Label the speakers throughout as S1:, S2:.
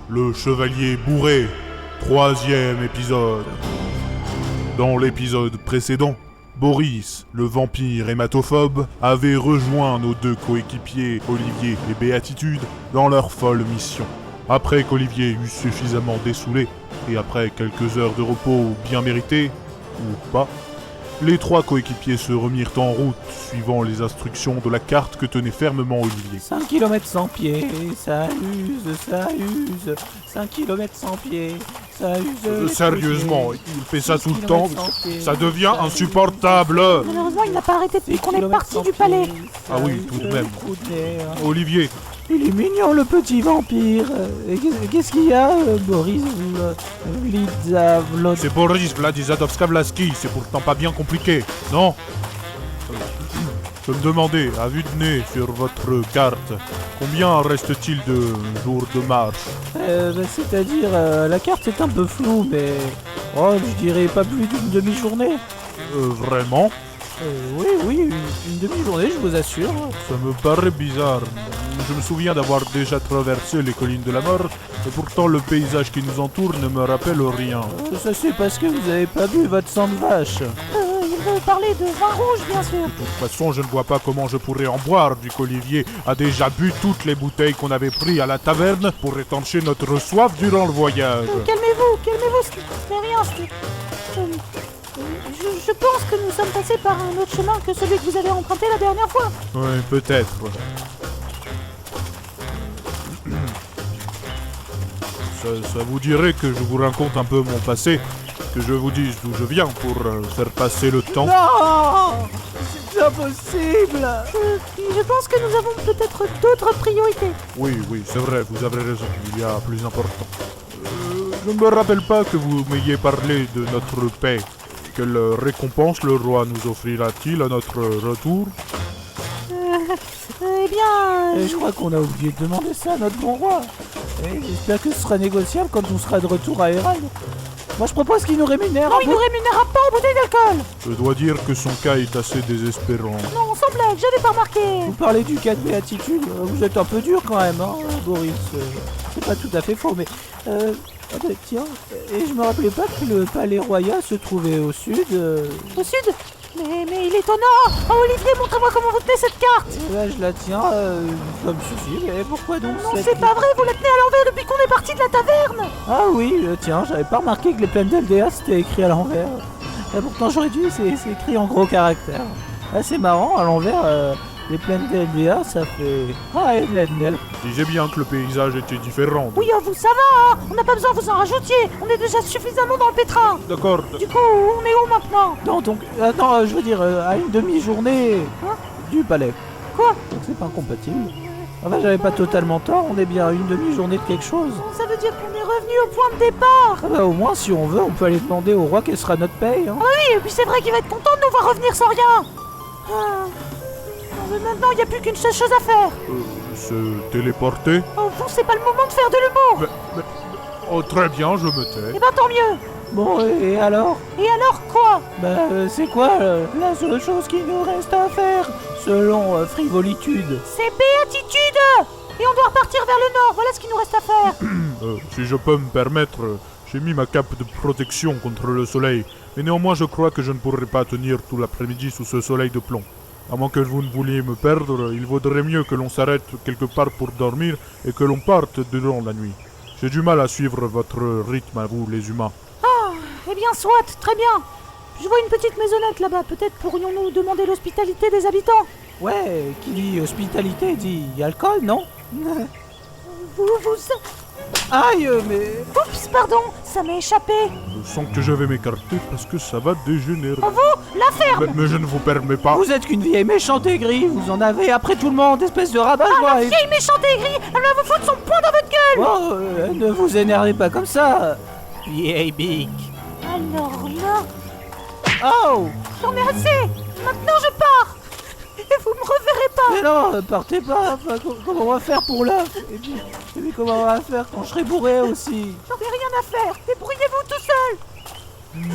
S1: Le Chevalier Bourré, 3e épisode. Dans l'épisode précédent, Boris, le vampire hématophobe, avait rejoint nos deux coéquipiers Olivier et Béatitude dans leur folle mission. Après qu'Olivier eut suffisamment dessoulé, et après quelques heures de repos bien méritées, ou pas, les trois coéquipiers se remirent en route, suivant les instructions de la carte que tenait fermement Olivier.
S2: 5 km sans pied, ça use. 5 km sans pied, ça use.
S1: Sérieusement, il fait ça tout le temps, ça devient insupportable.
S3: Malheureusement, il n'a pas arrêté depuis qu'on est parti du palais.
S1: Ah oui, tout de même. Olivier,
S2: Il est mignon le petit vampire. Et qu'est-ce qu'il y a, Boris Vlidzavlod?
S1: c'est Boris Vladizadovskavlaski, c'est pourtant pas bien compliqué, non? Je me demandais, à vue de nez sur votre carte, combien reste-t-il de jours de marche?
S2: C'est-à-dire, la carte est un peu floue, mais... Oh, je dirais pas plus d'une demi-journée.
S1: Vraiment?
S2: Oui, une demi-journée, je vous assure.
S1: Ça me paraît bizarre. Je me souviens d'avoir déjà traversé les collines de la mort, et pourtant le paysage qui nous entoure ne me rappelle rien.
S2: Ça c'est parce que vous avez pas bu votre sang de vache.
S3: Il veut parler de vin rouge, bien sûr.
S1: De toute façon, je ne vois pas comment je pourrais en boire, vu qu'Olivier a déjà bu toutes les bouteilles qu'on avait prises à la taverne pour étancher notre soif durant le voyage.
S3: Calmez-vous, c'est rien, je pense que nous sommes passés par un autre chemin que celui que vous avez emprunté la dernière fois.
S1: Oui, peut-être. Ça vous dirait que je vous raconte un peu mon passé, que je vous dise d'où je viens pour faire passer le temps?
S2: Non, c'est impossible.
S3: Je pense que nous avons peut-être d'autres priorités.
S1: Oui, c'est vrai, vous avez raison, il y a plus important. Je ne me rappelle pas que vous m'ayez parlé de notre paix. Quelle récompense le roi nous offrira-t-il à notre retour?
S3: Eh bien...
S2: Je crois qu'on a oublié de demander ça à notre bon roi. Et j'espère que ce sera négociable quand on sera de retour à Hérald. Moi je propose qu'il nous rémunère.
S3: Non, il nous rémunérera pas en bouteille d'alcool.
S1: Je dois dire que son cas est assez désespérant.
S3: Non, sans blague, j'avais pas remarqué.
S2: Vous parlez du cas de béatitude, vous êtes un peu dur quand même, hein, Boris. C'est pas tout à fait faux, mais... Ah bah tiens, et je me rappelais pas que le palais royal se trouvait au sud.
S3: Au sud? Mais il est au nord. Oh Olivier, montrez-moi comment vous tenez cette carte.
S2: Et là je la tiens, comme ceci, mais pourquoi donc
S3: Non,
S2: cette-
S3: c'est pas vrai, vous la tenez à l'envers depuis qu'on est parti de la taverne.
S2: Ah oui, tiens, j'avais pas remarqué que les plaines d'LDA c'était écrit à l'envers. Et pourtant j'aurais dû, c'est écrit en gros caractères. Ah, c'est marrant, à l'envers, les plaines d'LDA ça fait... Ah, et LDL.
S1: Disais bien que le paysage était différent.
S3: Oui, vous ça va, hein. On n'a pas besoin que vous en rajoutiez. On est déjà suffisamment dans le pétrin.
S1: D'accord.
S3: Du coup, on est où maintenant?
S2: Non, donc, attends, je veux dire, à une demi-journée
S3: Hein
S2: du palais.
S3: Quoi?
S2: Donc c'est pas incompatible. Enfin, j'avais pas totalement tort, on est bien à une demi-journée de quelque chose.
S3: Ça veut dire qu'on est revenu au point de départ.
S2: Ah bah au moins, si on veut, on peut aller demander au roi quelle sera notre paye. Hein.
S3: Ah oui, et puis c'est vrai qu'il va être content de nous voir revenir sans rien. Ah. Non, mais maintenant, il n'y a plus qu'une seule chose à faire.
S1: Se téléporter?
S3: Au fond, c'est pas le moment de faire de l'humour.
S1: Oh, très bien, je me tais.
S3: Eh ben, tant mieux.
S2: Bon, et alors?
S3: Et alors quoi?
S2: Bah, c'est quoi la seule chose qui nous reste à faire, selon Frivolitude?
S3: C'est béatitude. Et on doit repartir vers le nord. Voilà ce qu'il nous reste à faire.
S1: Si je peux me permettre, j'ai mis ma cape de protection contre le soleil, mais néanmoins je crois que je ne pourrai pas tenir tout l'après-midi sous ce soleil de plomb. À moins que vous ne vouliez me perdre, il vaudrait mieux que l'on s'arrête quelque part pour dormir et que l'on parte durant la nuit. J'ai du mal à suivre votre rythme à vous, les humains.
S3: Eh bien, soit, très bien. Je vois une petite maisonnette là-bas. Peut-être pourrions-nous demander l'hospitalité des habitants.
S2: Ouais, qui dit hospitalité dit alcool, non?
S3: Vous...
S2: Aïe, mais...
S3: Oups, pardon, ça m'est échappé.
S1: Je sens que je vais m'écarter parce que ça va dégénérer.
S3: Vous, la ferme.
S1: Mais je ne vous permets pas.
S2: Vous êtes qu'une vieille méchante aigrie, vous en avez après tout le monde, espèce de rabat-joie.
S3: La vieille méchante aigrie, elle va vous foutre son poing dans votre gueule.
S2: Oh, ne vous énervez pas comme ça, vieille bique.
S3: Alors là,
S2: Oh!
S3: j'en ai assez. Maintenant, je pars. Et vous me reverrez pas.
S2: Mais non, partez pas, enfin, comment on va faire pour là et puis comment on va faire quand je serai bourré aussi?
S3: J'en ai rien à faire. Débrouillez-vous tout seul.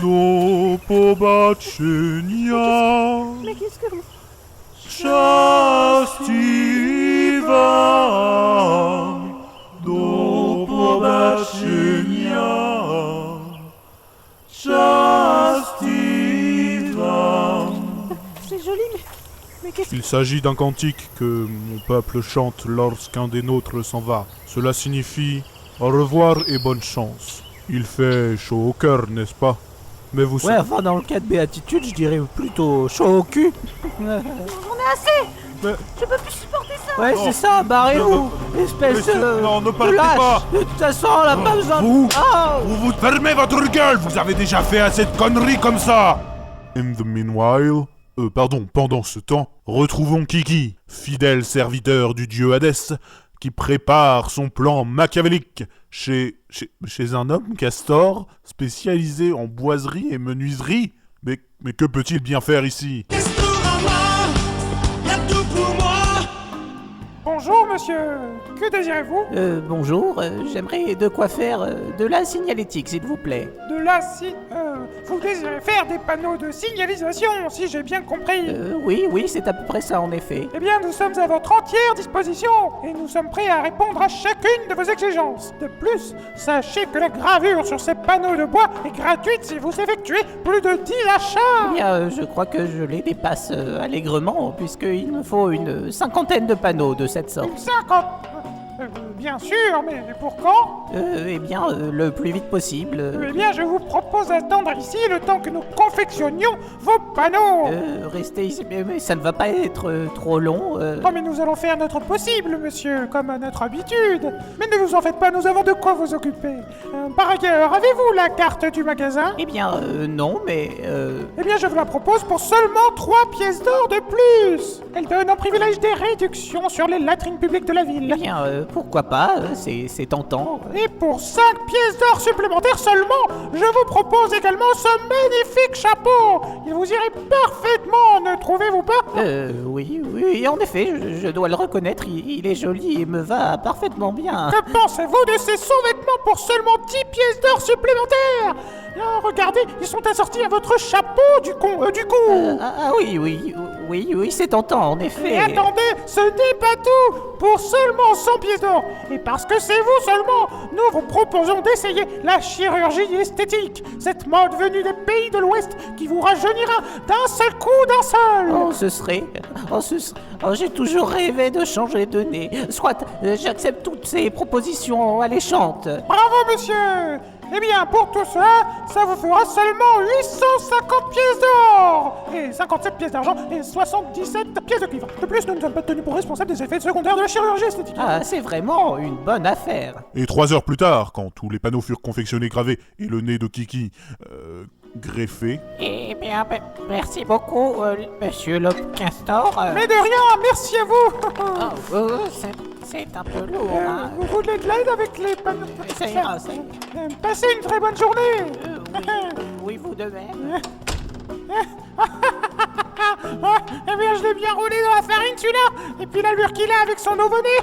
S1: No pobaczenia
S3: Mais qu'est-ce que vous...
S1: szczęśliwa do pobaczenia.
S2: qu'est-ce
S1: Il s'agit d'un cantique que mon peuple chante lorsqu'un des nôtres s'en va. Cela signifie au revoir et bonne chance. Il fait chaud au cœur, n'est-ce pas? Mais vous
S2: Ouais, enfin, dans le cas de béatitude, je dirais plutôt chaud au cul.
S3: J'en ai assez.
S1: Mais-
S3: Je peux plus supporter ça.
S2: Ouais, c'est ça, barrez-vous, espèce de...
S1: Non, ne
S2: de
S1: partez
S2: lâche.
S1: pas.
S2: De toute façon, on n'a pas besoin de...
S1: Vous
S2: Oh
S1: Vous fermez votre gueule. Vous avez déjà fait assez de conneries comme ça. In the meanwhile... pendant ce temps, retrouvons Kiki, fidèle serviteur du dieu Hadès, qui prépare son plan machiavélique chez un homme castor spécialisé en boiserie et menuiserie. Mais que peut-il bien faire ici?
S4: Bonjour monsieur, que désirez-vous?
S2: Bonjour, j'aimerais de quoi faire de la signalétique, s'il vous plaît.
S4: De là, si... vous désirez faire des panneaux de signalisation, si j'ai bien compris.
S2: Oui, c'est à peu près ça, en effet.
S4: Eh bien, nous sommes à votre entière disposition, et nous sommes prêts à répondre à chacune de vos exigences. De plus, sachez que la gravure sur ces panneaux de bois est gratuite si vous effectuez plus de 10 achats.
S2: Eh bien, je crois que je les dépasse allègrement, puisqu'il me faut une cinquantaine de panneaux de cette sorte.
S4: Une 50... bien sûr, mais pour quand?
S2: Eh bien, le plus vite possible.
S4: Eh bien, je vous propose d'attendre ici le temps que nous confectionnions vos panneaux.
S2: Restez ici, mais ça ne va pas être trop long.
S4: Oh, mais nous allons faire notre possible, monsieur, comme à notre habitude. Mais ne vous en faites pas, nous avons de quoi vous occuper. Par ailleurs, avez-vous la carte du magasin?
S2: Eh bien, non, mais...
S4: Eh bien, je vous la propose pour seulement 3 pièces d'or de plus. Elle donne en privilège des réductions sur les latrines publiques de la ville.
S2: Eh bien, pourquoi pas, c'est tentant.
S4: Et pour 5 pièces d'or supplémentaires seulement, je vous propose également ce magnifique chapeau. Il vous irait parfaitement, ne trouvez-vous pas?
S2: Oui, en effet, je dois le reconnaître, il est joli et me va parfaitement bien.
S4: Que pensez-vous de ces sous-vêtements pour seulement 10 pièces d'or supplémentaires? Regardez, ils sont assortis à votre chapeau du cou.
S2: Oui, c'est tentant, en effet.
S4: Et attendez, ce n'est pas tout. Pour seulement 100 pièces d'or, et parce que c'est vous seulement, nous vous proposons d'essayer la chirurgie esthétique, cette mode venue des pays de l'Ouest qui vous rajeunira d'un seul coup, d'un seul.
S2: J'ai toujours rêvé de changer de nez. Soit, j'accepte toutes ces propositions alléchantes.
S4: Bravo, monsieur. Eh bien, pour tout cela, ça vous fera seulement 850 pièces d'or et 57 pièces d'argent et 77 pièces de cuivre. De plus, nous ne sommes pas tenus pour responsables des effets secondaires de la chirurgie esthétique.
S2: Ah, c'est vraiment une bonne affaire.
S1: Et 3 heures plus tard, quand tous les panneaux furent confectionnés, gravés, et le nez de Kiki greffé...
S5: Eh bien, merci beaucoup, monsieur le castor.
S4: Mais de rien, merci à vous.
S5: C'est un peu lourd, hein.
S4: Vous voulez de l'aide avec les panneaux?
S5: Ça ira, ça.
S4: Passez une très bonne journée.
S5: Oui, vous de même.
S4: Eh bien, je l'ai bien roulé dans la farine, celui-là. Et puis l'allure qu'il a avec son nouveau-né.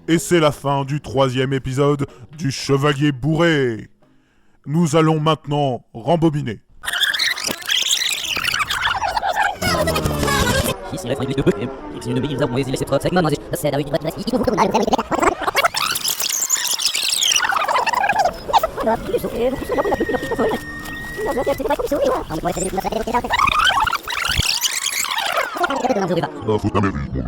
S1: Et c'est la fin du 3e épisode du Chevalier Bourré. Nous allons maintenant rembobiner.
S6: Faut t'améliorer, mon Dieu.